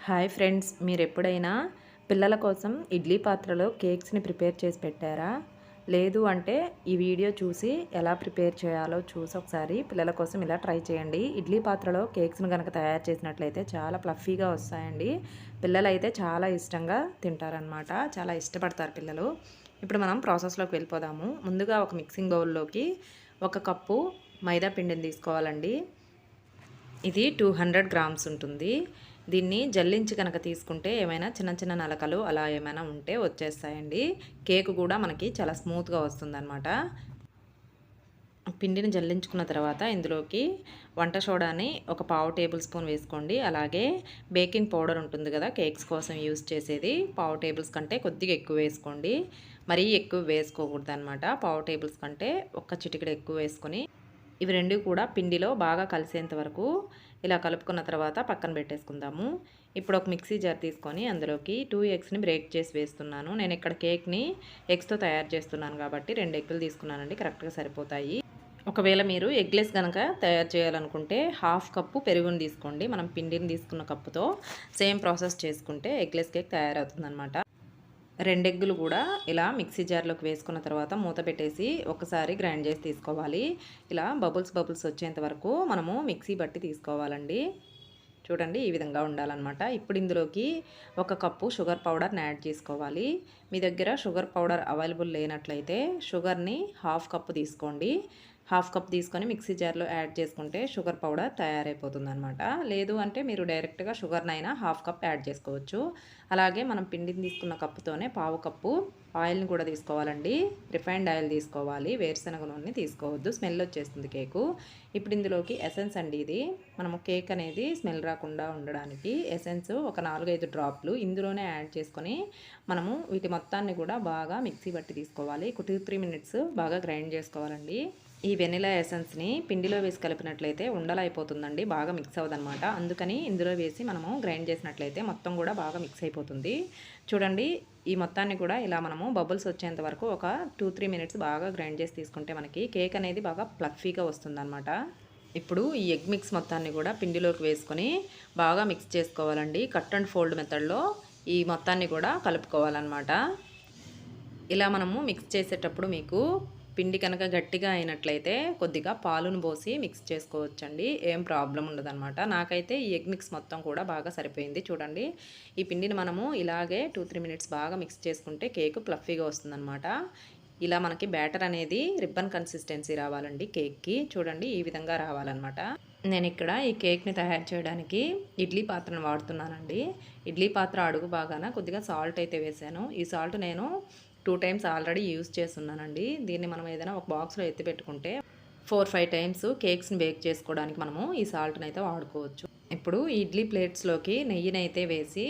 Hi friends, మీరు ఎప్పుడైనా పిల్లల కోసం ఇడ్లీ పాత్రలో కేక్స్ని ప్రిపేర్ చేసి పెట్టారా? లేదు అంటే ఈ వీడియో చూసి ఎలా ప్రిపేర్ చేయాలో చూసి ఒకసారి పిల్లల కోసం ఇలా ట్రై చేయండి. ఇడ్లీ పాత్రలో కేక్స్ని కనుక తయారు చేసినట్లయితే చాలా ఫ్లఫీగా వస్తాయండి. పిల్లలైతే చాలా ఇష్టంగా తింటారనమాట, చాలా ఇష్టపడతారు పిల్లలు. ఇప్పుడు మనం ప్రాసెస్లోకి వెళ్ళిపోదాము. ముందుగా ఒక మిక్సింగ్ బౌల్లోకి 1 కప్పు మైదా పిండిని తీసుకోవాలండి. ఇది 200 గ్రామ్స్ ఉంటుంది. దీన్ని జల్లించి కనుక తీసుకుంటే ఏమైనా చిన్న చిన్న నలకలు అలా ఏమైనా ఉంటే వచ్చేస్తాయండి. కేక్ కూడా మనకి చాలా స్మూత్గా వస్తుందన్నమాట. పిండిని జల్లించుకున్న తర్వాత ఇందులోకి వంట సోడాని ఒక 1/2 టేబుల్ స్పూన్ వేసుకోండి. అలాగే బేకింగ్ పౌడర్ ఉంటుంది కదా, కేక్స్ కోసం యూజ్ చేసేది, 1/2 టేబుల్స్ కంటే కొద్దిగా ఎక్కువ వేసుకోండి. మరీ ఎక్కువ వేసుకోకూడదు అనమాట. 1/2 టేబుల్స్ కంటే ఒక చిటికెడు ఎక్కువ వేసుకొని ఇవి రెండు కూడా పిండిలో బాగా కలిసేంత వరకు ఇలా కలుపుకున్న తర్వాత పక్కన పెట్టేసుకుందాము. ఇప్పుడు ఒక మిక్సీ జార్ తీసుకొని అందులోకి 2 ఎగ్స్ని బ్రేక్ చేసి వేస్తున్నాను. నేను ఇక్కడ కేక్ని ఎగ్స్తో తయారు చేస్తున్నాను కాబట్టి 2 ఎగ్గులు తీసుకున్నానండి, కరెక్ట్గా సరిపోతాయి. ఒకవేళ మీరు ఎగ్లెస్ కనుక తయారు చేయాలనుకుంటే 1/2 కప్పు పెరుగుని తీసుకోండి. మనం పిండిని తీసుకున్న కప్పుతో సేమ్ ప్రాసెస్ చేసుకుంటే ఎగ్లెస్ కేక్ తయారవుతుందన్నమాట. 2 ఎగ్గులు కూడా ఇలా మిక్సీ జార్లోకి వేసుకున్న తర్వాత మూత పెట్టేసి ఒకసారి గ్రైండ్ చేసి తీసుకోవాలి. ఇలా బబుల్స్ వచ్చేంత వరకు మనము మిక్సీ బట్టి తీసుకోవాలండి. చూడండి, ఈ విధంగా ఉండాలన్నమాట. ఇప్పుడు ఇందులోకి 1 కప్పు షుగర్ పౌడర్ని యాడ్ చేసుకోవాలి. మీ దగ్గర షుగర్ పౌడర్ అవైలబుల్ లేనట్లయితే షుగర్ని 1/2 కప్పు తీసుకోండి. 1/2 కప్ తీసుకొని మిక్సీ జార్లో యాడ్ చేసుకుంటే షుగర్ పౌడర్ తయారైపోతుందన్నమాట. లేదు అంటే మీరు డైరెక్ట్గా షుగర్నైనా 1/2 కప్ యాడ్ చేసుకోవచ్చు. అలాగే మనం పిండిని తీసుకున్న కప్పుతోనే 1/4 కప్పు ఆయిల్ని కూడా తీసుకోవాలండి. రిఫైన్డ్ ఆయిల్ తీసుకోవాలి, వేరుశనగ నూనె తీసుకోవద్దు, స్మెల్ వచ్చేస్తుంది కేకు. ఇప్పుడు ఇందులోకి ఎసెన్స్ అండి. ఇది మనము కేక్ అనేది స్మెల్ రాకుండా ఉండడానికి ఎసెన్స్ ఒక 4-5 డ్రాప్లు ఇందులోనే యాడ్ చేసుకొని మనము వీటి మొత్తాన్ని కూడా బాగా మిక్సీ బట్టి తీసుకోవాలి. ఒక 2-3 మినిట్స్ బాగా గ్రైండ్ చేసుకోవాలండి. ఈ వెనిలా ఎసెన్స్ని పిండిలో వేసి కలిపినట్లయితే ఉండలైపోతుందండి, బాగా మిక్స్ అవ్వదనమాట. అందుకని ఇందులో వేసి మనము గ్రైండ్ చేసినట్లయితే మొత్తం కూడా బాగా మిక్స్ అయిపోతుంది. చూడండి, ఈ మొత్తాన్ని కూడా ఇలా మనము బబుల్స్ వచ్చేంత వరకు ఒక 2-3 మినిట్స్ బాగా గ్రైండ్ చేసి తీసుకుంటే మనకి కేక్ అనేది బాగా ఫ్లఫీగా వస్తుందన్నమాట. ఇప్పుడు ఈ ఎగ్ మిక్స్ మొత్తాన్ని కూడా పిండిలోకి వేసుకొని బాగా మిక్స్ చేసుకోవాలండి. కట్ అండ్ ఫోల్డ్ మెథడ్లో ఈ మొత్తాన్ని కూడా కలుపుకోవాలన్నమాట. ఇలా మనము మిక్స్ చేసేటప్పుడు మీకు పిండి కనుక గట్టిగా అయినట్లయితే కొద్దిగా పాలును పోసి మిక్స్ చేసుకోవచ్చండి, ఏం ప్రాబ్లం ఉండదన్నమాట. నాకైతే ఈ ఎగ్ మిక్స్ మొత్తం కూడా బాగా సరిపోయింది. చూడండి, ఈ పిండిని మనము ఇలాగే 2-3 మినిట్స్ బాగా మిక్స్ చేసుకుంటే కేక్ ఫ్లఫీగా వస్తుందన్నమాట. ఇలా మనకి బ్యాటర్ అనేది రిబ్బన్ కన్సిస్టెన్సీ రావాలండి కేక్కి. చూడండి, ఈ విధంగా రావాలన్నమాట. నేను ఇక్కడ ఈ కేక్ని తయారు చేయడానికి ఇడ్లీ పాత్రను వాడుతున్నానండి. ఇడ్లీ పాత్ర అడుగు బాగాన కొద్దిగా సాల్ట్ అయితే వేసాను. ఈ సాల్ట్ నేను 2 టైమ్స్ ఆల్రెడీ యూజ్ చేస్తున్నానండి. దీన్ని మనం ఏదైనా ఒక బాక్స్లో ఎత్తి పెట్టుకుంటే 4-5 టైమ్స్ కేక్స్ని బేక్ చేసుకోవడానికి మనము ఈ సాల్ట్ని అయితే వాడుకోవచ్చు. ఇప్పుడు ఇడ్లీ ప్లేట్స్లోకి నెయ్యినైతే వేసి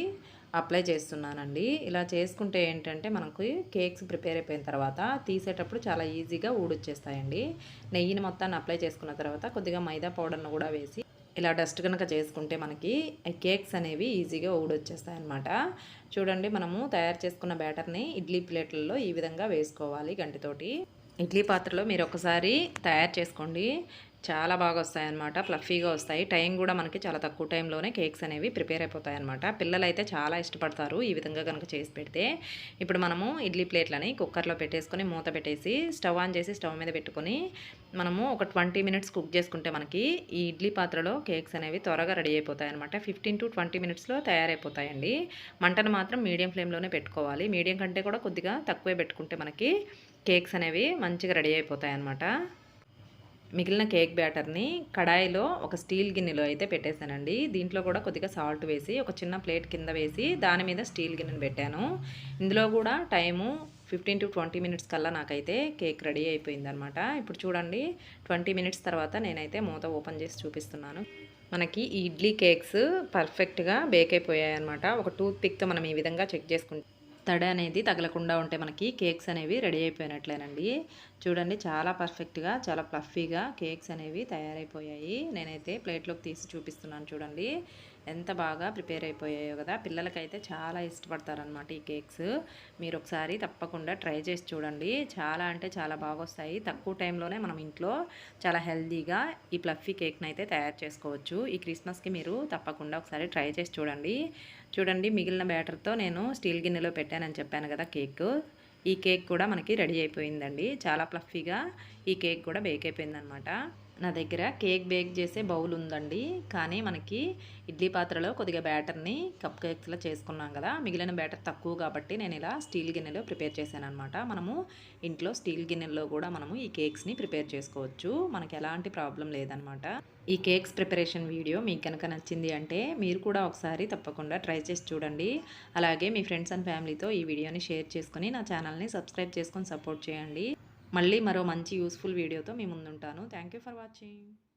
అప్లై చేస్తున్నానండి. ఇలా చేసుకుంటే ఏంటంటే మనకు కేక్స్ ప్రిపేర్ అయిపోయిన తర్వాత తీసేటప్పుడు చాలా ఈజీగా ఊడొచ్చేస్తాయండి. నెయ్యిని మొత్తాన్ని అప్లై చేసుకున్న తర్వాత కొద్దిగా మైదా పౌడర్ను కూడా వేసి ఇలా డస్ట్ కనుక చేసుకుంటే మనకి కేక్స్ అనేవి ఈజీగా ఊడొచ్చేస్తాయి అన్నమాట. చూడండి, మనము తయారు చేసుకున్న బ్యాటర్ని ఇడ్లీ ప్లేట్లలో ఈ విధంగా వేసుకోవాలి గంటితోటి. ఇడ్లీ పాత్రలో మీరు ఒకసారి తయారు చేసుకోండి, చాలా బాగా వస్తాయన్నమాట, ఫ్లఫీగా వస్తాయి. టైం కూడా మనకి చాలా తక్కువ టైంలోనే కేక్స్ అనేవి ప్రిపేర్ అయిపోతాయి అన్నమాట. పిల్లలు అయితే చాలా ఇష్టపడతారు ఈ విధంగా కనుక చేసి పెడితే. ఇప్పుడు మనము ఇడ్లీ ప్లేట్లని కుక్కర్లో పెట్టేసుకొని మూత పెట్టేసి స్టవ్ ఆన్ చేసి స్టవ్ మీద పెట్టుకొని మనము ఒక 20 మినిట్స్ కుక్ చేసుకుంటే మనకి ఈ ఇడ్లీ పాత్రలో కేక్స్ అనేవి త్వరగా రెడీ అయిపోతాయి అనమాట. 15-20 మినిట్స్లో తయారైపోతాయండి. మంటను మాత్రం మీడియం ఫ్లేమ్లోనే పెట్టుకోవాలి. మీడియం కంటే కూడా కొద్దిగా తక్కువే పెట్టుకుంటే మనకి కేక్స్ అనేవి మంచిగా రెడీ అయిపోతాయి అన్నమాట. మిగిలిన కేక్ బ్యాటర్ని కడాయిలో ఒక స్టీల్ గిన్నెలో అయితే పెట్టేశానండి. దీంట్లో కూడా కొద్దిగా సాల్ట్ వేసి ఒక చిన్న ప్లేట్ కింద వేసి దాని మీద స్టీల్ గిన్నెను పెట్టాను. ఇందులో కూడా టైము 15-20 మినిట్స్ కల్లా నాకైతే కేక్ రెడీ అయిపోయిందనమాట. ఇప్పుడు చూడండి, 20 మినిట్స్ తర్వాత నేనైతే మూత ఓపెన్ చేసి చూపిస్తున్నాను. మనకి ఈ ఇడ్లీ కేక్స్ పర్ఫెక్ట్గా బేక్ అయిపోయాయి అనమాట. ఒక టూత్ పిక్తో మనం ఈ విధంగా చెక్ చేసుకుంటే తడి అనేది తగలకుండా ఉంటే మనకి కేక్స్ అనేవి రెడీ అయిపోయినట్లేనండి. చూడండి, చాలా పర్ఫెక్ట్గా చాలా ఫ్లఫీగా కేక్స్ అనేవి తయారైపోయాయి. నేనైతే ప్లేట్లోకి తీసి చూపిస్తున్నాను చూడండి. ఎంత బాగా ప్రిపేర్ అయిపోయాయో కదా. పిల్లలకైతే చాలా ఇష్టపడతారనమాట ఈ కేక్స్. మీరు ఒకసారి తప్పకుండా ట్రై చేసి చూడండి. చాలా అంటే చాలా బాగా వస్తాయి. తక్కువ టైంలోనే మనం ఇంట్లో చాలా హెల్తీగా ఈ ప్లఫీ కేక్ని అయితే తయారు చేసుకోవచ్చు. ఈ క్రిస్మస్కి మీరు తప్పకుండా ఒకసారి ట్రై చేసి చూడండి. చూడండి, మిగిలిన బ్యాటర్తో నేను స్టీల్ గిన్నెలో పెట్టానని చెప్పాను కదా కేక్. ఈ కేక్ కూడా మనకి రెడీ అయిపోయిందండి. చాలా ప్లఫీగా ఈ కేక్ కూడా బేక్ అయిపోయిందనమాట. నా దగ్గర కేక్ బేక్ చేసే బౌల్ ఉందండి. కానీ మనకి ఇడ్లీ పాత్రలో కొద్దిగా బ్యాటర్ని కప్ కేక్స్లో చేసుకున్నాం కదా, మిగిలిన బ్యాటర్ తక్కువ కాబట్టి నేను ఇలా స్టీల్ గిన్నెలో ప్రిపేర్ చేశాను అనమాట. మనము ఇంట్లో స్టీల్ గిన్నెల్లో కూడా మనము ఈ కేక్స్ని ప్రిపేర్ చేసుకోవచ్చు. మనకి ఎలాంటి ప్రాబ్లం లేదనమాట. ఈ కేక్స్ ప్రిపరేషన్ వీడియో మీకు కనుక నచ్చింది అంటే మీరు కూడా ఒకసారి తప్పకుండా ట్రై చేసి చూడండి. అలాగే మీ ఫ్రెండ్స్ అండ్ ఫ్యామిలీతో ఈ వీడియోని షేర్ చేసుకొని నా ఛానల్ని సబ్స్క్రైబ్ చేసుకొని సపోర్ట్ చేయండి. మళ్ళీ మరో మంచి యూస్ఫుల్ వీడియోతో మీ ముందుంటాను. Thank you for watching.